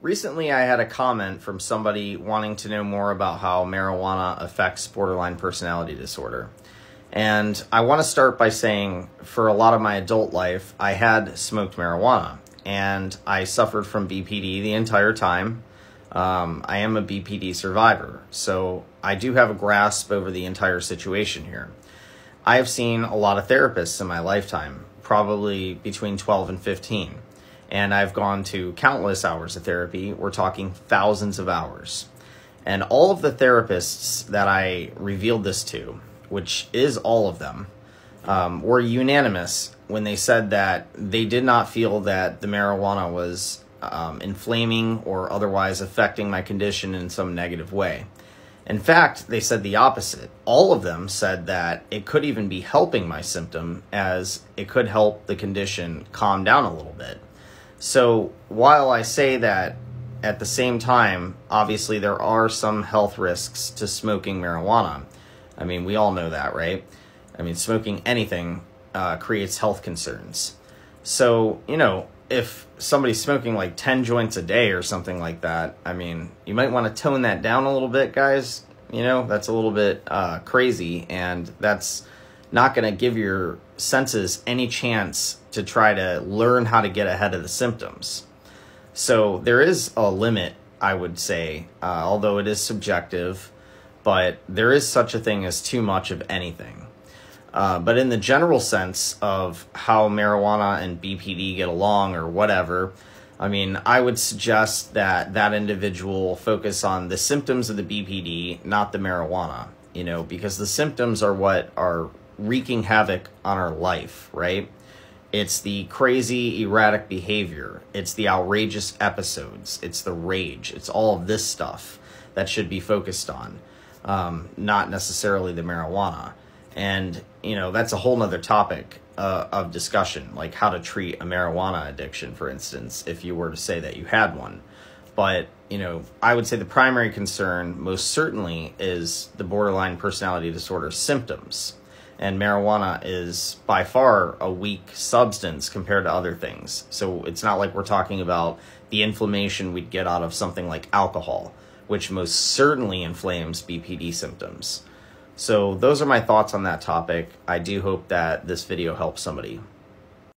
Recently, I had a comment from somebody wanting to know more about how marijuana affects borderline personality disorder. And I want to start by saying, for a lot of my adult life, I had smoked marijuana, and I suffered from BPD the entire time. I am a BPD survivor, so I do have a grasp over the entire situation here. I have seen a lot of therapists in my lifetime, probably between 12 and 15. And I've gone to countless hours of therapy. We're talking thousands of hours. And all of the therapists that I revealed this to, which is all of them, were unanimous when they said that they did not feel that the marijuana was inflaming or otherwise affecting my condition in some negative way. In fact, they said the opposite. All of them said that it could even be helping my symptom, as it could help the condition calm down a little bit. So while I say that, at the same time, obviously there are some health risks to smoking marijuana. I mean, we all know that, right? I mean, smoking anything creates health concerns. So, if somebody's smoking like 10 joints a day or something like that, I mean, you might want to tone that down a little bit, guys. That's a little bit crazy, and that's not going to give your senses any chance to try to learn how to get ahead of the symptoms. So there is a limit, I would say, although it is subjective, but there is such a thing as too much of anything. But in the general sense of how marijuana and BPD get along or whatever, I mean, I would suggest that that individual focus on the symptoms of the BPD, not the marijuana, because the symptoms are what are wreaking havoc on our life, right? It's the crazy, erratic behavior. It's the outrageous episodes. It's the rage. It's all of this stuff that should be focused on, not necessarily the marijuana. And, that's a whole nother topic of discussion, like how to treat a marijuana addiction, for instance, if you were to say that you had one. But, I would say the primary concern most certainly is the borderline personality disorder symptoms. And marijuana is by far a weak substance compared to other things. So it's not like we're talking about the inflammation we'd get out of something like alcohol, which most certainly inflames BPD symptoms. So those are my thoughts on that topic. I do hope that this video helps somebody.